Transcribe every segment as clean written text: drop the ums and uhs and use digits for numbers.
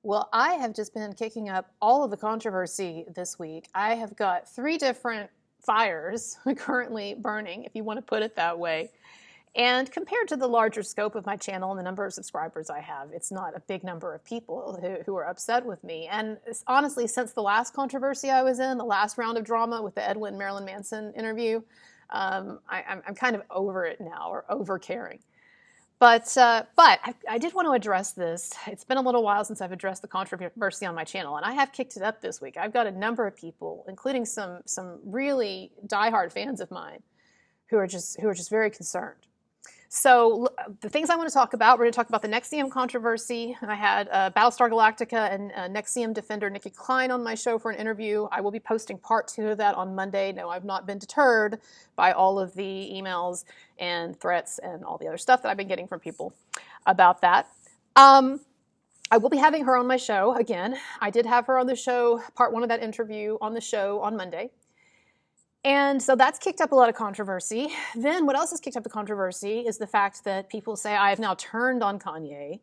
Well, I have just been kicking up all of the controversy this week. I have got 3 different fires currently burning, if you want to put it that way. And compared to the larger scope of my channel and the number of subscribers I have, it's not a big number of people who are upset with me. And honestly, since the last controversy I was in, the last round of drama with the Edwin Marilyn Manson interview, I'm kind of over it now, or over caring. But I did want to address this. It's been a little while since I've addressed the controversy on my channel, and I have kicked it up this week. I've got a number of people, including some really diehard fans of mine, who are just very concerned. So the things I want to talk about, we're going to talk about the NXIVM controversy. I had Battlestar Galactica and NXIVM defender Nikki Klein on my show for an interview. I will be posting part 2 of that on Monday. No, I've not been deterred by all of the emails and threats and all the other stuff that I've been getting from people about that. I will be having her on my show again. I did have her on the show, part 1 of that interview on the show on Monday. And so that's kicked up a lot of controversy. Then what else has kicked up the controversy is the fact that people say I have now turned on Kanye.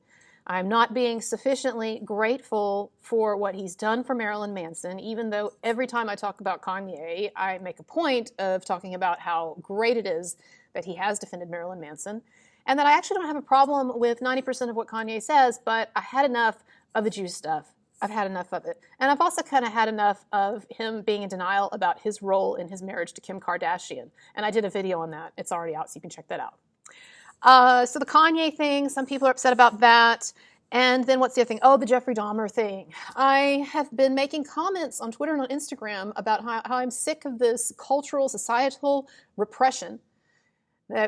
I'm not being sufficiently grateful for what he's done for Marilyn Manson, even though every time I talk about Kanye, I make a point of talking about how great it is that he has defended Marilyn Manson, and that I actually don't have a problem with 90% of what Kanye says, but I had enough of the Jew stuff. I've had enough of it. And I've also kind of had enough of him being in denial about his role in his marriage to Kim Kardashian. And I did a video on that. It's already out, so you can check that out. So the Kanye thing, some people are upset about that. And then what's the other thing? Oh, the Jeffrey Dahmer thing. I have been making comments on Twitter and on Instagram about how I'm sick of this cultural, societal repression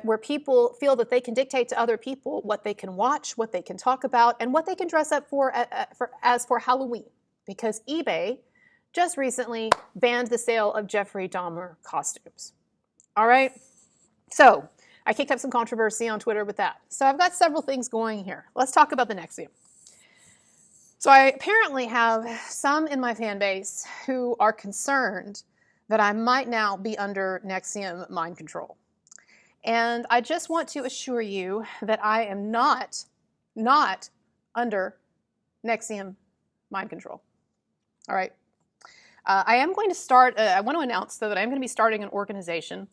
where people feel that they can dictate to other people what they can watch, what they can talk about, and what they can dress up for Halloween. Because eBay just recently banned the sale of Jeffrey Dahmer costumes. All right? So I kicked up some controversy on Twitter with that. So I've got several things going here. Let's talk about the NXIVM. So I apparently have some in my fan base who are concerned that I might now be under NXIVM mind control. And I just want to assure you that I am not under NXIVM mind control. All right. I am going to start, I want to announce though that I'm going to be starting an organization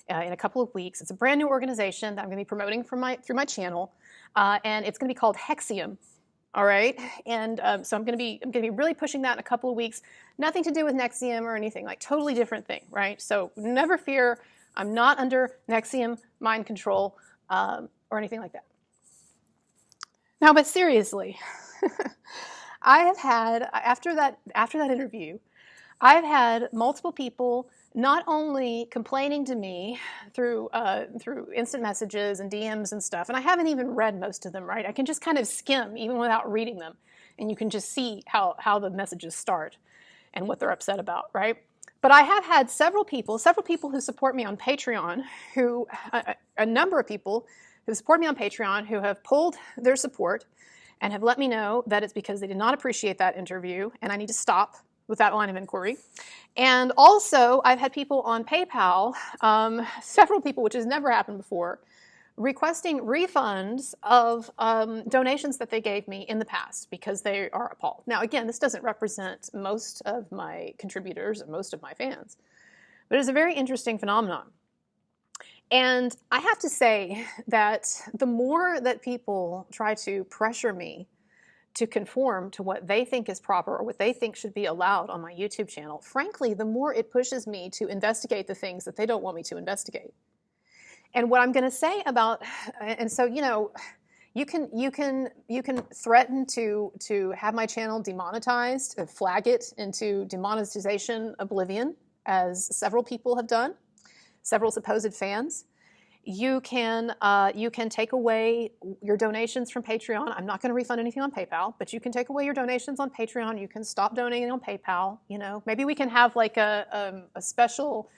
in a couple of weeks. It's a brand new organization that I'm going to be promoting through my channel, and it's going to be called Hexium. All right. And so I'm going to be really pushing that in a couple of weeks. Nothing to do with NXIVM or anything, like totally different thing, right? So never fear. I'm not under NXIVM mind control or anything like that. Now, but seriously, I have had, after that interview, I've had multiple people not only complaining to me through instant messages and DMs and stuff, and I haven't even read most of them, right? I can just kind of skim even without reading them, and you can just see how the messages start and what they're upset about, right? But I have had several people who support me on Patreon, a number of people who support me on Patreon who have pulled their support and have let me know that it's because they did not appreciate that interview and I need to stop with that line of inquiry. And also, I've had people on PayPal, several people, which has never happened before, requesting refunds of donations that they gave me in the past because they are appalled. Now, again, this doesn't represent most of my contributors or most of my fans, but it's a very interesting phenomenon. And I have to say that the more that people try to pressure me to conform to what they think is proper or what they think should be allowed on my YouTube channel, frankly, the more it pushes me to investigate the things that they don't want me to investigate. And what I'm going to say about, and so, you know, you can threaten to have my channel demonetized, flag it into demonetization oblivion, as several people have done, several supposed fans. You can take away your donations from Patreon. I'm not going to refund anything on PayPal, but you can take away your donations on Patreon. You can stop donating on PayPal. You know, maybe we can have like a special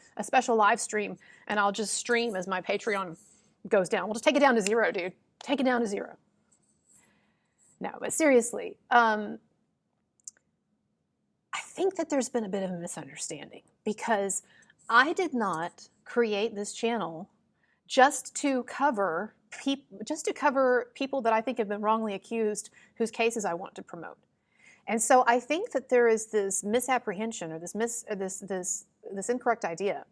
live stream, and I'll just stream as my Patreon goes down. We'll just take it down to 0, dude. Take it down to 0. No, but seriously, I think that there's been a bit of a misunderstanding because I did not create this channel just to cover people that I think have been wrongly accused, whose cases I want to promote. And so I think that there is this misapprehension or this incorrect idea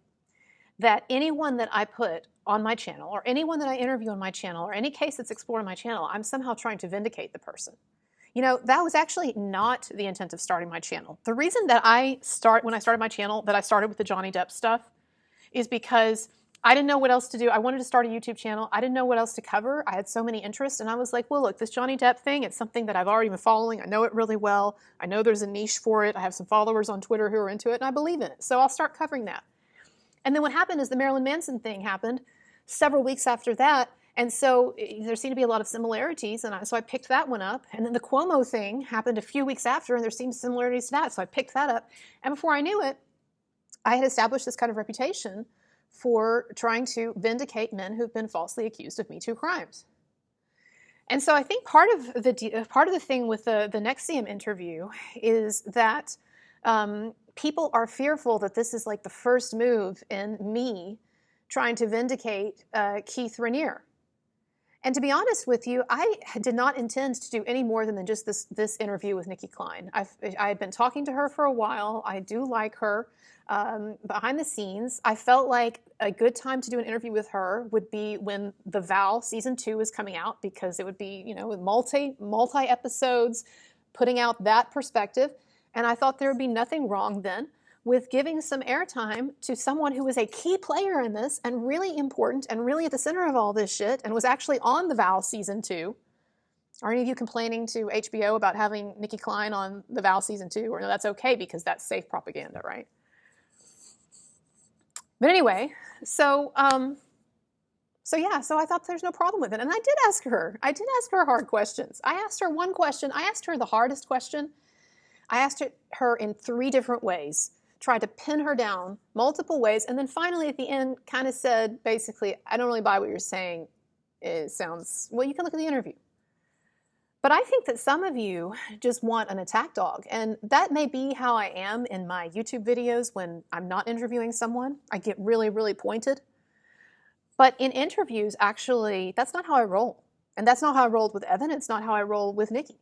that anyone that I put on my channel or anyone that I interview on my channel or any case that's explored on my channel, I'm somehow trying to vindicate the person. You know, that was actually not the intent of starting my channel. The reason that when I started my channel, that I started with the Johnny Depp stuff is because I didn't know what else to do. I wanted to start a YouTube channel. I didn't know what else to cover. I had so many interests, and I was like, well, look, this Johnny Depp thing, it's something that I've already been following. I know it really well. I know there's a niche for it. I have some followers on Twitter who are into it, and I believe in it. So I'll start covering that. And then what happened is the Marilyn Manson thing happened several weeks after that, and so there seemed to be a lot of similarities, and so I picked that one up. And then the Cuomo thing happened a few weeks after, and there seemed similarities to that, so I picked that up. And before I knew it, I had established this kind of reputation for trying to vindicate men who've been falsely accused of Me Too crimes. And so I think part of the thing with the NXIVM interview is that people are fearful that this is like the first move in me trying to vindicate Keith Raniere. And to be honest with you, I did not intend to do any more than just this interview with Nicki Cline. I had been talking to her for a while. I do like her. Behind the scenes, I felt like a good time to do an interview with her would be when The Vow Season 2 is coming out, because it would be, you know, with multi episodes, putting out that perspective. And I thought there would be nothing wrong then with giving some airtime to someone who was a key player in this and really important and really at the center of all this shit and was actually on The Vow Season 2. Are any of you complaining to HBO about having Nicki Cline on The Vow Season 2? Or no, that's okay because that's safe propaganda, right? But anyway, so I thought there's no problem with it. And I did ask her hard questions. I asked her one question. I asked her the hardest question. I asked her in 3 different ways, tried to pin her down multiple ways, and then finally at the end kind of said, basically, I don't really buy what you're saying. It sounds, well, you can look at the interview. But I think that some of you just want an attack dog, and that may be how I am in my YouTube videos when I'm not interviewing someone. I get really, really pointed. But in interviews, actually, that's not how I roll. And that's not how I rolled with Evan. It's not how I roll with Nicki.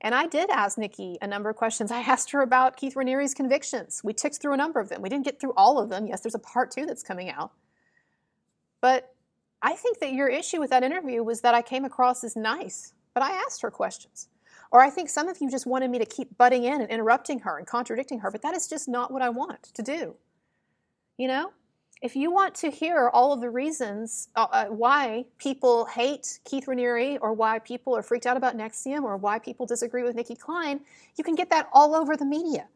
And I did ask Nicki a number of questions. I asked her about Keith Raniere's convictions. We ticked through a number of them. We didn't get through all of them. Yes, there's a part 2 that's coming out. But I think that your issue with that interview was that I came across as nice. But I asked her questions. Or I think some of you just wanted me to keep butting in and interrupting her and contradicting her, but that is just not what I want to do. You know? If you want to hear all of the reasons why people hate Keith Raniere or why people are freaked out about NXIVM or why people disagree with Nicki Cline, you can get that all over the media.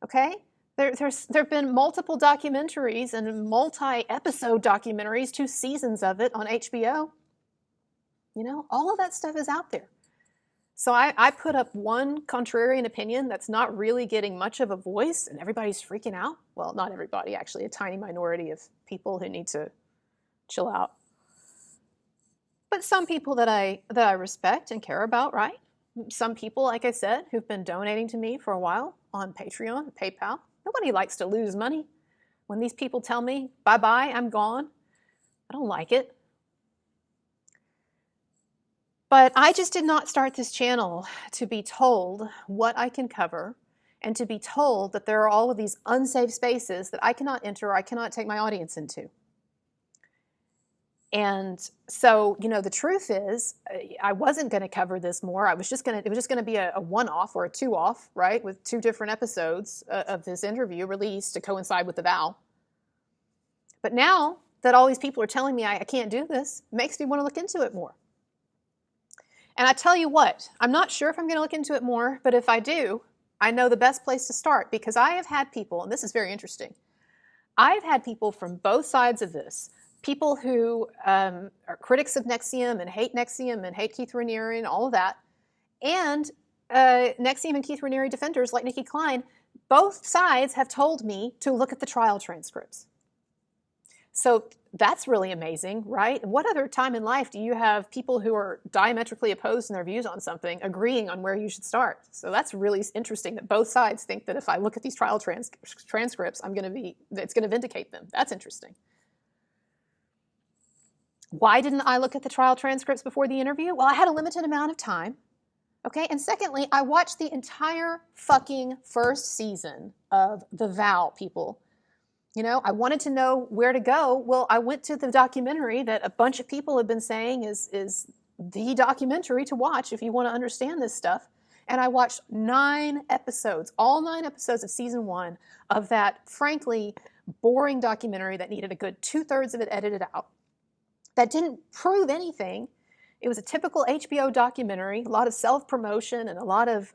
Okay? There have been multiple documentaries and multi-episode documentaries, 2 seasons of it on HBO. You know, all of that stuff is out there. So I put up one contrarian opinion that's not really getting much of a voice and everybody's freaking out. Well, not everybody, actually, a tiny minority of people who need to chill out. But some people that I respect and care about, right? Some people, like I said, who've been donating to me for a while on Patreon, PayPal. Nobody likes to lose money. When these people tell me, bye-bye, I'm gone, I don't like it. But I just did not start this channel to be told what I can cover and to be told that there are all of these unsafe spaces that I cannot enter or I cannot take my audience into. And so, you know, the truth is I wasn't going to cover this more. It was just going to be a one-off or a 2-off, right, with 2 different episodes of this interview released to coincide with The Vow. But now that all these people are telling me I can't do this, it makes me want to look into it more. And I tell you what, I'm not sure if I'm going to look into it more, but if I do, I know the best place to start because I have had people, and this is very interesting, I've had people from both sides of this, people who are critics of NXIVM and hate Keith Raniere and all of that, and NXIVM and Keith Raniere defenders like Nicki Cline, both sides have told me to look at the trial transcripts. So that's really amazing, right? What other time in life do you have people who are diametrically opposed in their views on something agreeing on where you should start? So that's really interesting that both sides think that if I look at these trial transcripts, it's going to vindicate them. That's interesting. Why didn't I look at the trial transcripts before the interview? Well, I had a limited amount of time. Okay, and secondly, I watched the entire fucking first season of The Vow, people. You know, I wanted to know where to go. Well, I went to the documentary that a bunch of people have been saying is the documentary to watch if you want to understand this stuff. And I watched 9 episodes, all 9 episodes of season 1 of that, frankly, boring documentary that needed a good 2/3 of it edited out, that didn't prove anything. It was a typical HBO documentary, a lot of self-promotion and a lot of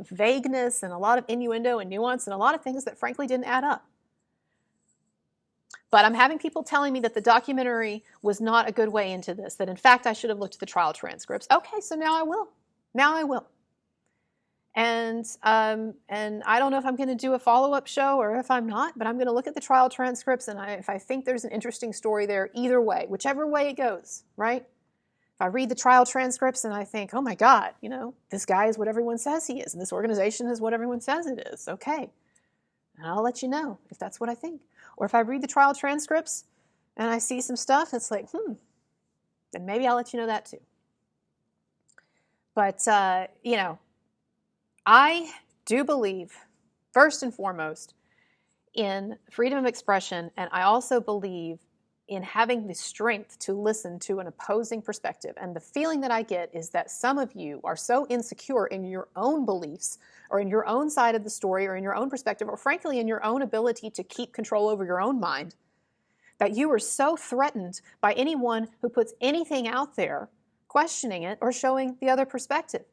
vagueness and a lot of innuendo and nuance and a lot of things that frankly didn't add up. But I'm having people telling me that the documentary was not a good way into this, that in fact I should have looked at the trial transcripts. Okay, so now I will. Now I will. And I don't know if I'm going to do a follow-up show or if I'm not, but I'm going to look at the trial transcripts, and if I think there's an interesting story there, either way, whichever way it goes, right? If I read the trial transcripts and I think, oh my God, you know, this guy is what everyone says he is, and this organization is what everyone says it is, okay. And I'll let you know if that's what I think. Or if I read the trial transcripts and I see some stuff that's like, then maybe I'll let you know that too. But, you know, I do believe, first and foremost, in freedom of expression, and I also believe in having the strength to listen to an opposing perspective. And the feeling that I get is that some of you are so insecure in your own beliefs or in your own side of the story or in your own perspective or frankly in your own ability to keep control over your own mind that you are so threatened by anyone who puts anything out there questioning it or showing the other perspective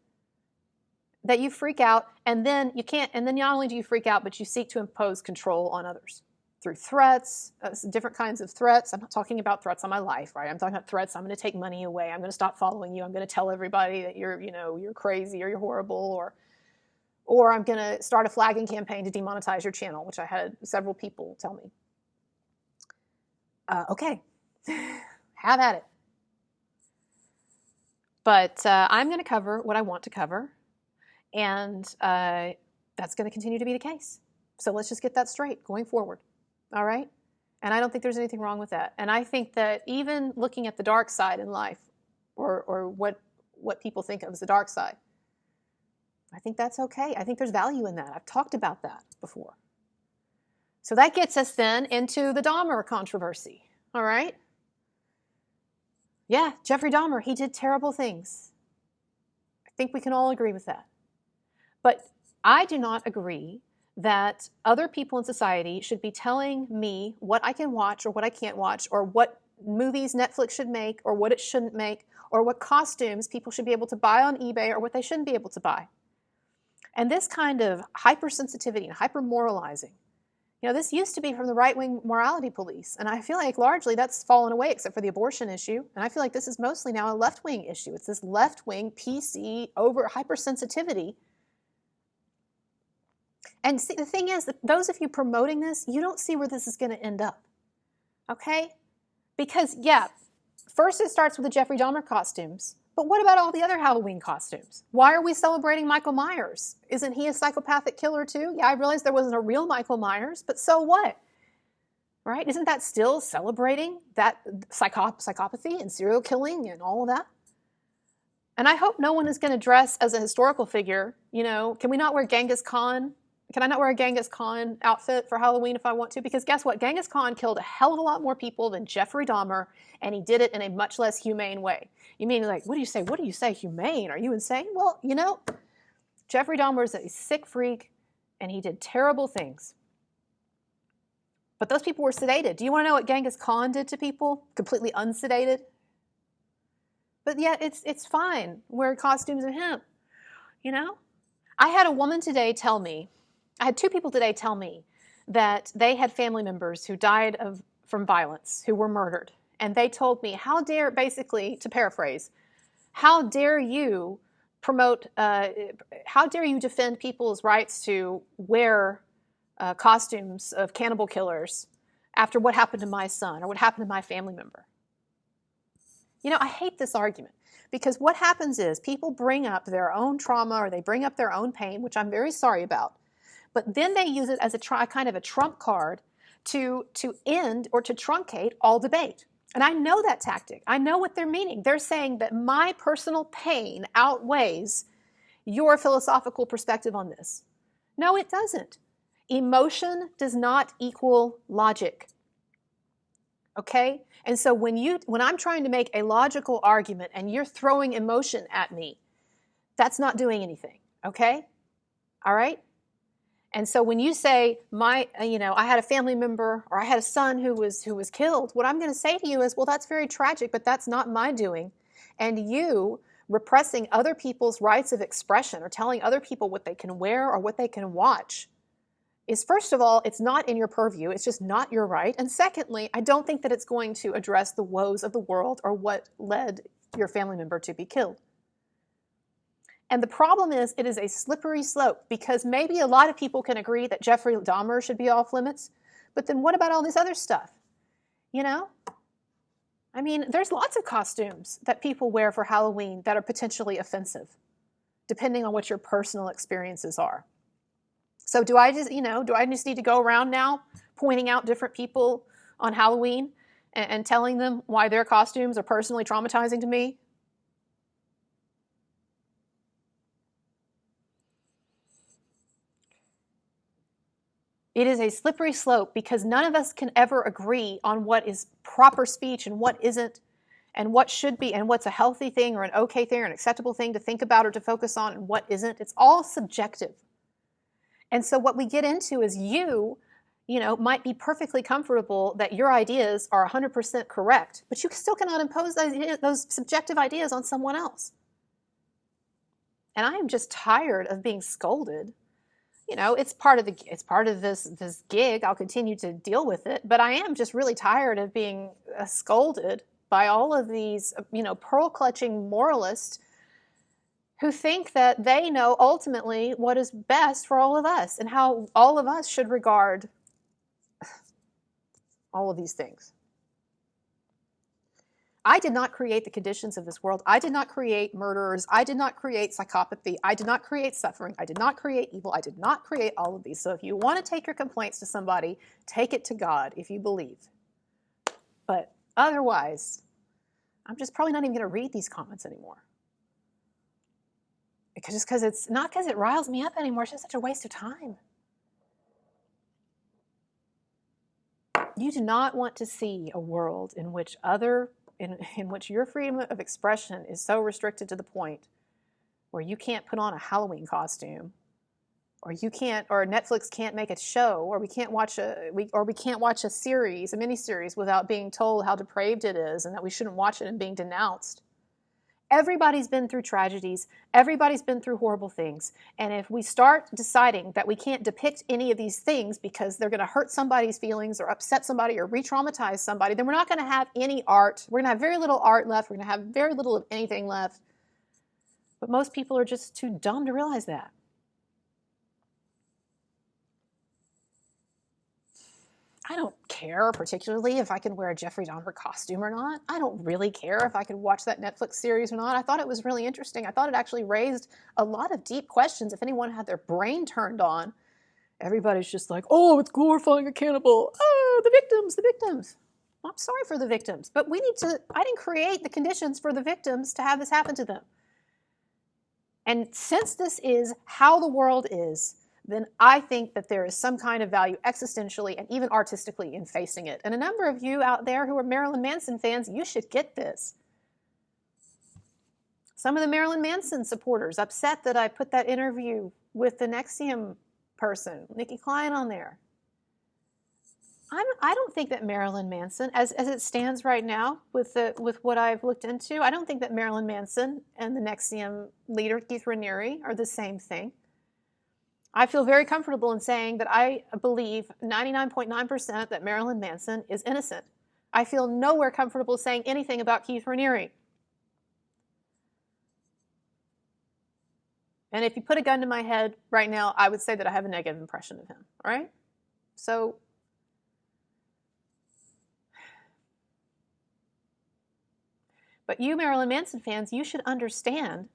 that you freak out, and then you can't, and then not only do you freak out, but you seek to impose control on others through threats, different kinds of threats. I'm not talking about threats on my life, right? I'm talking about threats. I'm going to take money away. I'm going to stop following you. I'm going to tell everybody that you're crazy or you're horrible, or I'm going to start a flagging campaign to demonetize your channel, which I had several people tell me. Okay, have at it. But I'm going to cover what I want to cover, and that's going to continue to be the case. So let's just get that straight going forward. All right? And I don't think there's anything wrong with that. And I think that even looking at the dark side in life, or what people think of as the dark side, I think that's okay. I think there's value in that. I've talked about that before. So that gets us then into the Dahmer controversy. All right? Yeah, Jeffrey Dahmer, he did terrible things. I think we can all agree with that. But I do not agree that other people in society should be telling me what I can watch or what I can't watch, or what movies Netflix should make or what it shouldn't make, or what costumes people should be able to buy on eBay or what they shouldn't be able to buy. And this kind of hypersensitivity and hypermoralizing, you know, this used to be from the right-wing morality police, and I feel like largely that's fallen away except for the abortion issue, and I feel like this is mostly now a left-wing issue. It's this left-wing PC over hypersensitivity. And see, the thing is that those of you promoting this, you don't see where this is going to end up, okay? Because, yeah, first it starts with the Jeffrey Dahmer costumes, but what about all the other Halloween costumes? Why are we celebrating Michael Myers? Isn't he a psychopathic killer too? Yeah, I realized there wasn't a real Michael Myers, but so what? Right? Isn't that still celebrating that psychopathy and serial killing and all of that? And I hope no one is going to dress as a historical figure. You know, can we not wear Genghis Khan? Can I not wear a Genghis Khan outfit for Halloween if I want to? Because guess what? Genghis Khan killed a hell of a lot more people than Jeffrey Dahmer, and he did it in a much less humane way. You mean like, what do you say? What do you say, humane? Are you insane? Well, you know, Jeffrey Dahmer is a sick freak, and he did terrible things. But those people were sedated. Do you want to know what Genghis Khan did to people? Completely unsedated? But yet it's fine. Wear costumes of him, you know? I had a woman today tell me, I had 2 people today tell me that they had family members who died from violence, who were murdered. And they told me, how dare, basically, to paraphrase, how dare you promote, how dare you defend people's rights to wear costumes of cannibal killers after what happened to my son or what happened to my family member? You know, I hate this argument because what happens is people bring up their own trauma or they bring up their own pain, which I'm very sorry about, but then they use it as a kind of a trump card to end or to truncate all debate. And I know that tactic. I know what they're meaning. They're saying that my personal pain outweighs your philosophical perspective on this. No, it doesn't. Emotion does not equal logic. Okay? And so when I'm trying to make a logical argument and you're throwing emotion at me, that's not doing anything. Okay? All right? And so when you say, I had a family member or I had a son who was killed, what I'm going to say to you is, well, that's very tragic, but that's not my doing. And you repressing other people's rights of expression or telling other people what they can wear or what they can watch is, first of all, it's not in your purview. It's just not your right. And secondly, I don't think that it's going to address the woes of the world or what led your family member to be killed. And the problem is, it is a slippery slope, because maybe a lot of people can agree that Jeffrey Dahmer should be off limits, but then what about all this other stuff? You know? I mean, there's lots of costumes that people wear for Halloween that are potentially offensive, depending on what your personal experiences are. So do I just need to go around now pointing out different people on Halloween and telling them why their costumes are personally traumatizing to me? It is a slippery slope, because none of us can ever agree on what is proper speech and what isn't, and what should be, and what's a healthy thing or an okay thing or an acceptable thing to think about or to focus on, and what isn't. It's all subjective. And so what we get into is you might be perfectly comfortable that your ideas are 100% correct, but you still cannot impose those subjective ideas on someone else. And I am just tired of being scolded. It's part of this gig. I'll continue to deal with it, but I am just really tired of being scolded by all of these, pearl-clutching moralists who think that they know ultimately what is best for all of us and how all of us should regard all of these things. I did not create the conditions of this world. I did not create murderers. I did not create psychopathy. I did not create suffering. I did not create evil. I did not create all of these. So if you want to take your complaints to somebody, take it to God if you believe. But otherwise, I'm just probably not even going to read these comments anymore. Because it's not because it riles me up anymore. It's just such a waste of time. You do not want to see a world in which in which your freedom of expression is so restricted to the point where you can't put on a Halloween costume, or Netflix can't make a show, or we can't watch a miniseries without being told how depraved it is and that we shouldn't watch it and being denounced. Everybody's been through tragedies. Everybody's been through horrible things. And if we start deciding that we can't depict any of these things because they're going to hurt somebody's feelings or upset somebody or re-traumatize somebody, then we're not going to have any art. We're going to have very little art left. We're going to have very little of anything left. But most people are just too dumb to realize that. I don't care particularly if I can wear a Jeffrey Dahmer costume or not. I don't really care if I can watch that Netflix series or not. I thought it was really interesting. I thought it actually raised a lot of deep questions. If anyone had their brain turned on, everybody's just like, oh, it's glorifying a cannibal. Oh, the victims. Well, I'm sorry for the victims, but I didn't create the conditions for the victims to have this happen to them. And since this is how the world is, then I think that there is some kind of value existentially and even artistically in facing it. And a number of you out there who are Marilyn Manson fans, you should get this. Some of the Marilyn Manson supporters upset that I put that interview with the NXIVM person, Nikki Klein, on there. I don't think that Marilyn Manson, as it stands right now with what I've looked into, I don't think that Marilyn Manson and the NXIVM leader, Keith Raniere, are the same thing. I feel very comfortable in saying that I believe 99.9% that Marilyn Manson is innocent. I feel nowhere comfortable saying anything about Keith Raniere. And if you put a gun to my head right now, I would say that I have a negative impression of him, all right? So, but you Marilyn Manson fans, you should understand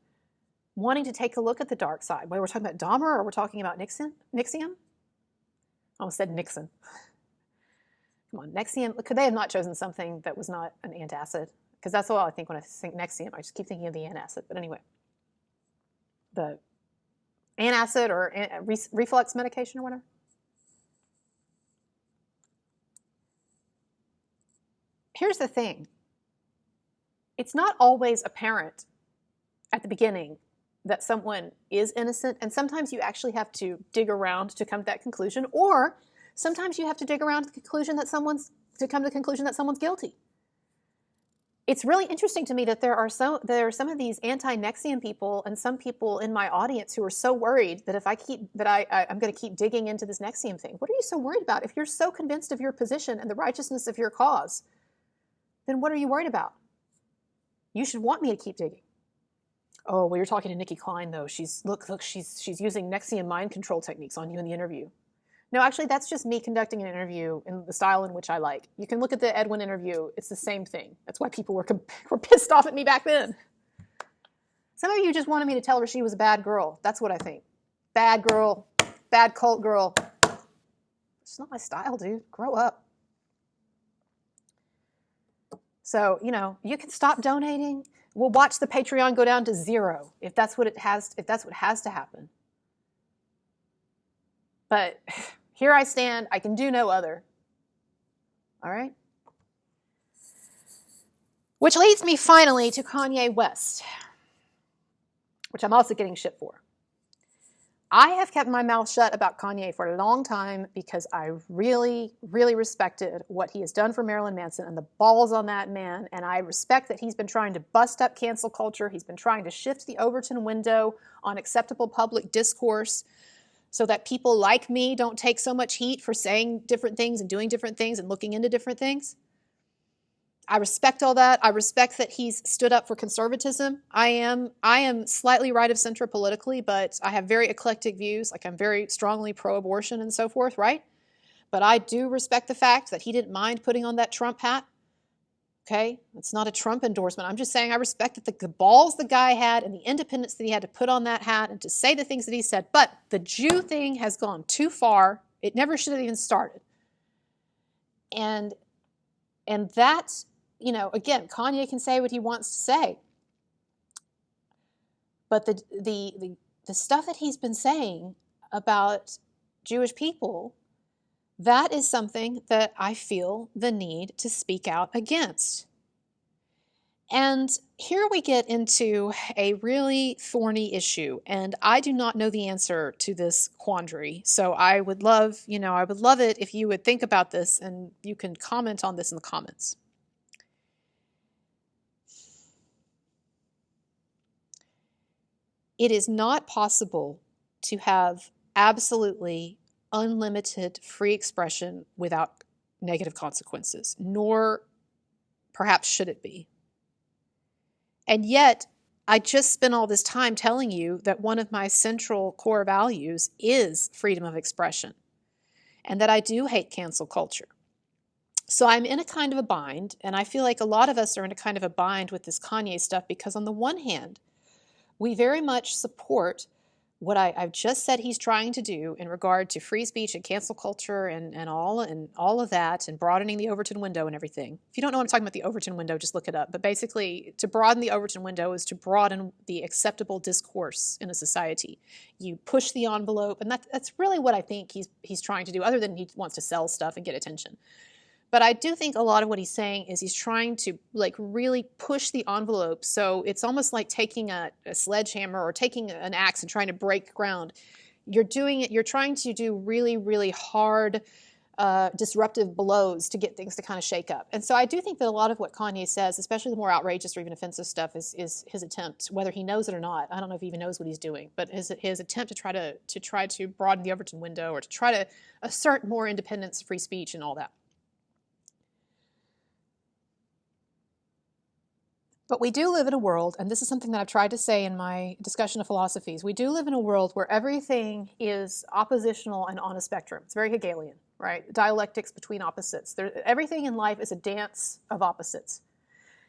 wanting to take a look at the dark side. Whether we're talking about Dahmer or we're talking about NXIVM? I almost said Nixon. Come on, NXIVM. Could they have not chosen something that was not an antacid? Because that's all I think when I think NXIVM. I just keep thinking of the antacid. But anyway, the antacid or reflux medication or whatever. Here's the thing. It's not always apparent at the beginning that someone is innocent, and sometimes you actually have to dig around to come to that conclusion, or sometimes you have to dig around to the conclusion that come to the conclusion that someone's guilty. It's really interesting to me that there are some of these anti-NXIVM people and some people in my audience who are so worried that if I'm going to keep digging into this NXIVM thing. What are you so worried about? If you're so convinced of your position and the righteousness of your cause, then what are you worried about? You should want me to keep digging. Oh, well, you're talking to Nikki Klein, though. She's using NXIVM mind control techniques on you in the interview. No, actually, that's just me conducting an interview in the style in which I like. You can look at the Edwin interview. It's the same thing. That's why people were pissed off at me back then. Some of you just wanted me to tell her she was a bad girl. That's what I think. Bad girl, bad cult girl. It's not my style, dude. Grow up. So, you can stop donating. We'll watch the Patreon go down to 0 if that's what has to happen. But here I stand. I can do no other. All right? Which leads me finally to Kanye West, which I'm also getting shit for. I have kept my mouth shut about Kanye for a long time because I really, really respected what he has done for Marilyn Manson and the balls on that man. And I respect that he's been trying to bust up cancel culture. He's been trying to shift the Overton window on acceptable public discourse so that people like me don't take so much heat for saying different things and doing different things and looking into different things. I respect all that. I respect that he's stood up for conservatism. I am slightly right of center politically, but I have very eclectic views. Like I'm very strongly pro-abortion and so forth, right? But I do respect the fact that he didn't mind putting on that Trump hat. Okay? It's not a Trump endorsement. I'm just saying I respect that the balls the guy had and the independence that he had to put on that hat and to say the things that he said. But the Jew thing has gone too far. It never should have even started. And that, again, Kanye can say what he wants to say. But the stuff that he's been saying about Jewish people, that is something that I feel the need to speak out against. And here we get into a really thorny issue, and I do not know the answer to this quandary. So I would love it if you would think about this and you can comment on this in the comments. It is not possible to have absolutely unlimited free expression without negative consequences, nor perhaps should it be. And yet, I just spent all this time telling you that one of my central core values is freedom of expression, and that I do hate cancel culture. So I'm in a kind of a bind, and I feel like a lot of us are in a kind of a bind with this Kanye stuff because on the one hand, we very much support what I've just said he's trying to do in regard to free speech and cancel culture and all of that and broadening the Overton window and everything. If you don't know what I'm talking about, the Overton window, just look it up. But basically, to broaden the Overton window is to broaden the acceptable discourse in a society. You push the envelope, and that's really what I think he's trying to do, other than he wants to sell stuff and get attention. But I do think a lot of what he's saying is he's trying to really push the envelope. So it's almost like taking a sledgehammer or taking an axe and trying to break ground. You're trying to do really, really hard, disruptive blows to get things to kind of shake up. And so I do think that a lot of what Kanye says, especially the more outrageous or even offensive stuff, is his attempt, whether he knows it or not. I don't know if he even knows what he's doing, but his attempt to try to broaden the Overton window or to try to assert more independence, free speech, and all that. But we do live in a world, and this is something that I've tried to say in my discussion of philosophies, we do live in a world where everything is oppositional and on a spectrum. It's very Hegelian, right? Dialectics between opposites. Everything in life is a dance of opposites.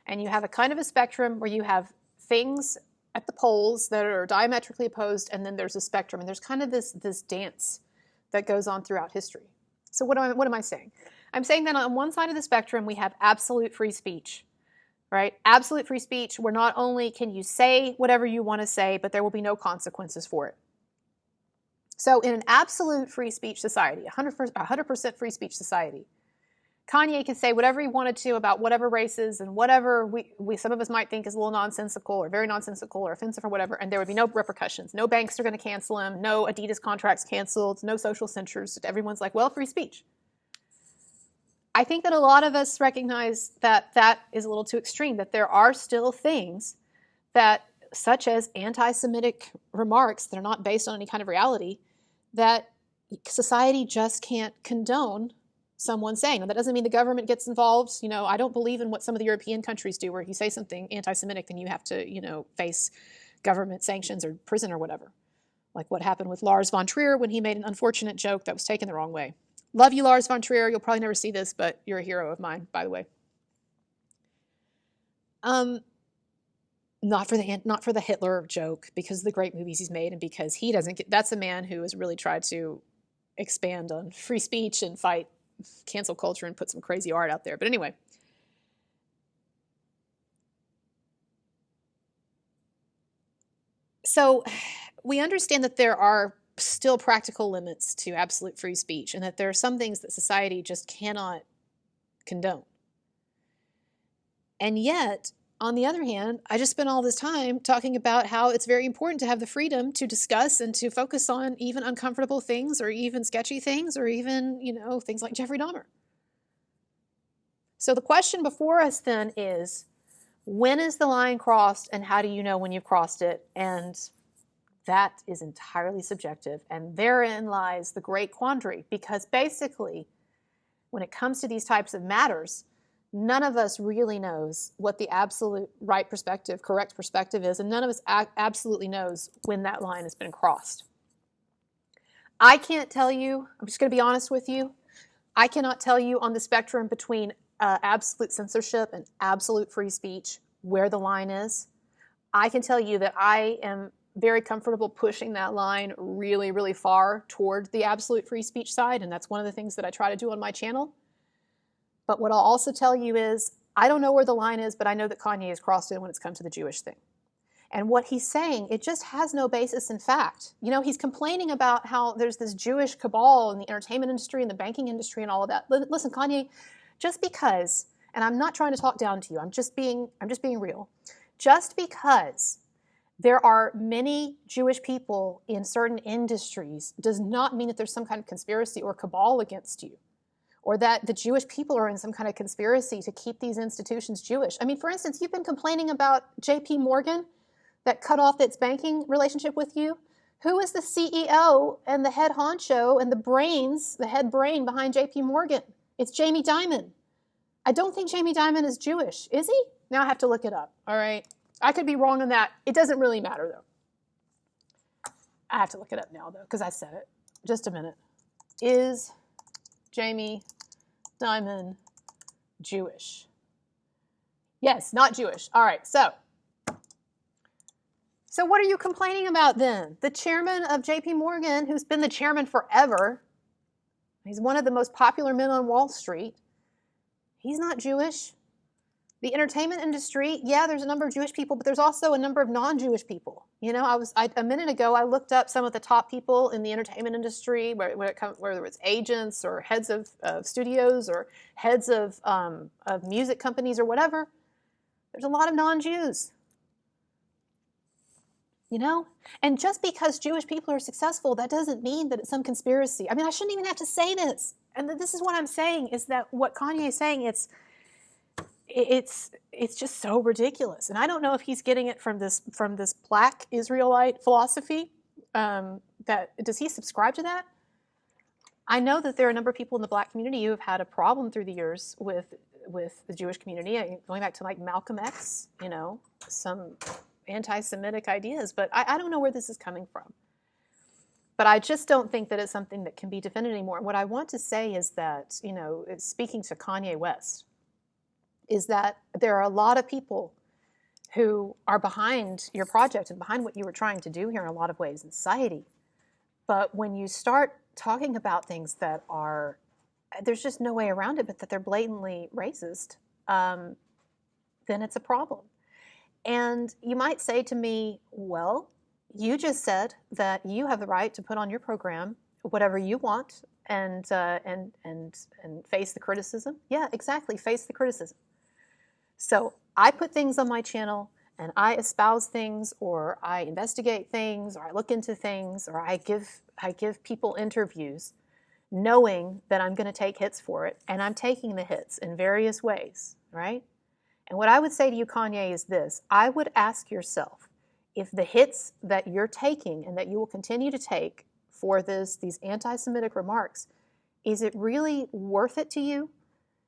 And you have a kind of a spectrum where you have things at the poles that are diametrically opposed, and then there's a spectrum. And there's kind of this dance that goes on throughout history. So what am I saying? I'm saying that on one side of the spectrum, we have absolute free speech. Right? Absolute free speech, where not only can you say whatever you want to say, but there will be no consequences for it. So in an absolute free speech society, 100% free speech society, Kanye could say whatever he wanted to about whatever races and whatever we some of us might think is a little nonsensical or very nonsensical or offensive or whatever, and there would be no repercussions. No banks are going to cancel him. No Adidas contracts canceled. No social censures. Everyone's like, well, free speech. I think that a lot of us recognize that that is a little too extreme, that there are still things that, such as anti-Semitic remarks that are not based on any kind of reality, that society just can't condone someone saying. Now, that doesn't mean the government gets involved. You know, I don't believe in what some of the European countries do, where if you say something anti-Semitic, then you have to, you know, face government sanctions or prison or whatever. Like what happened with Lars von Trier when he made an unfortunate joke that was taken the wrong way. Love you, Lars von Trier. You'll probably never see this, but you're a hero of mine, by the way. Not for the Hitler joke, because of the great movies he's made, and because he doesn't get. That's a man who has really tried to expand on free speech and fight cancel culture and put some crazy art out there. But anyway, so we understand that there are still practical limits to absolute free speech, and that there are some things that society just cannot condone. And yet, on the other hand, I just spent all this time talking about how it's very important to have the freedom to discuss and to focus on even uncomfortable things, or even sketchy things, or even, you know, things like Jeffrey Dahmer. So the question before us then is, when is the line crossed, and how do you know when you've crossed it? And that is entirely subjective, and therein lies the great quandary, because basically, when it comes to these types of matters, none of us really knows what the absolute right perspective, correct perspective is, and none of us absolutely knows when that line has been crossed. I can't tell you, I'm just going to be honest with you, I cannot tell you on the spectrum between absolute censorship and absolute free speech where the line is. I can tell you that I am very comfortable pushing that line really, really far toward the absolute free speech side, and that's one of the things that I try to do on my channel. But what I'll also tell you is, I don't know where the line is, but I know that Kanye has crossed it when it's come to the Jewish thing. And what he's saying, it just has no basis in fact. You know, he's complaining about how there's this Jewish cabal in the entertainment industry and the banking industry and all of that. Listen, Kanye, just because, and I'm not trying to talk down to you, I'm just being real. Just because there are many Jewish people in certain industries does not mean that there's some kind of conspiracy or cabal against you, or that the Jewish people are in some kind of conspiracy to keep these institutions Jewish. I mean, for instance, you've been complaining about JP Morgan that cut off its banking relationship with you. Who is the CEO and the head honcho and the head brain behind JP Morgan? It's Jamie Dimon. I don't think Jamie Dimon is Jewish. Is he? Now I have to look it up, all right? I could be wrong on that. It doesn't really matter, though. I have to look it up now, though, because I said it. Just a minute. Is Jamie Dimon Jewish? Yes, not Jewish. All right, so what are you complaining about then? The chairman of JP Morgan, who's been the chairman forever, he's one of the most popular men on Wall Street, he's not Jewish. The entertainment industry, yeah, there's a number of Jewish people, but there's also a number of non-Jewish people. You know, a minute ago, I looked up some of the top people in the entertainment industry, whether it's agents or heads of studios or heads of music companies or whatever. There's a lot of non-Jews. You know? And just because Jewish people are successful, that doesn't mean that it's some conspiracy. I mean, I shouldn't even have to say this. And this is what I'm saying, is that what Kanye is saying, it's just so ridiculous. And I don't know if he's getting it from this black Israelite philosophy. Does he subscribe to that? I know that there are a number of people in the black community who have had a problem through the years with the Jewish community, going back to like Malcolm X, you know, some anti-Semitic ideas, but I don't know where this is coming from. But I just don't think that it's something that can be defended anymore. And what I want to say is that, you know, speaking to Kanye West, is that there are a lot of people who are behind your project and behind what you were trying to do here in a lot of ways in society. But when you start talking about things that are, there's just no way around it, but that they're blatantly racist, then it's a problem. And you might say to me, well, You just said that you have the right to put on your program whatever you want and face the criticism. Yeah, exactly, face the criticism. So I put things on my channel and I espouse things, or I investigate things, or I look into things, or I give people interviews knowing that I'm going to take hits for it, and I'm taking the hits in various ways, right? And what I would say to you, Kanye, is this. I would ask yourself, if the hits that you're taking and that you will continue to take for these anti-Semitic remarks, is it really worth it to you?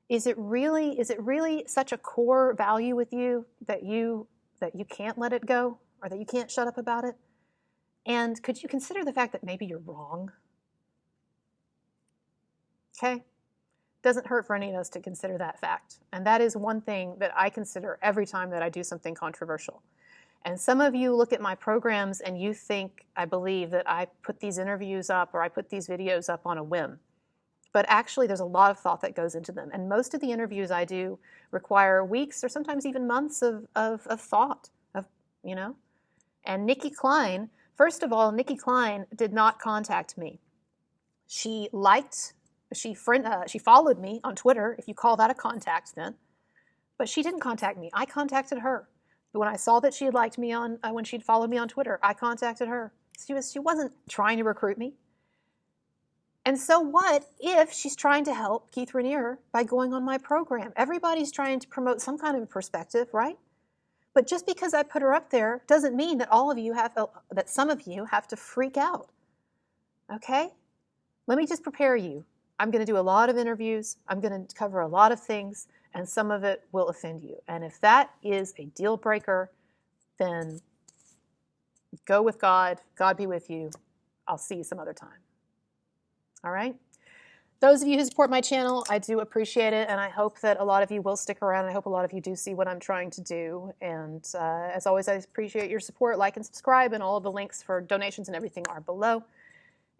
Is it really such a core value with you that you can't let it go, or that you can't shut up about it? And could you consider the fact that maybe you're wrong? Okay? Doesn't hurt for any of us to consider that fact. And that is one thing that I consider every time that I do something controversial. And some of you look at my programs and you think I believe that I put these interviews up or I put these videos up on a whim. But actually, there's a lot of thought that goes into them. And most of the interviews I do require weeks or sometimes even months of thought, you know? And Nikki Klein, first of all, Nikki Klein did not contact me. She followed me on Twitter, if you call that a contact then. But she didn't contact me. I contacted her. When I saw that she had liked me when she'd followed me on Twitter, I contacted her. She wasn't trying to recruit me. And so what if she's trying to help Keith Raniere by going on my program? Everybody's trying to promote some kind of a perspective, right? But just because I put her up there doesn't mean that that some of you have to freak out. Okay? Let me just prepare you. I'm going to do a lot of interviews. I'm going to cover a lot of things, and some of it will offend you. And if that is a deal breaker, then go with God. God be with you. I'll see you some other time. All right? Those of you who support my channel, I do appreciate it, and I hope that a lot of you will stick around. I hope a lot of you do see what I'm trying to do. And as always, I appreciate your support. Like and subscribe, and all of the links for donations and everything are below.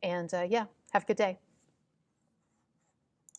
And yeah, have a good day.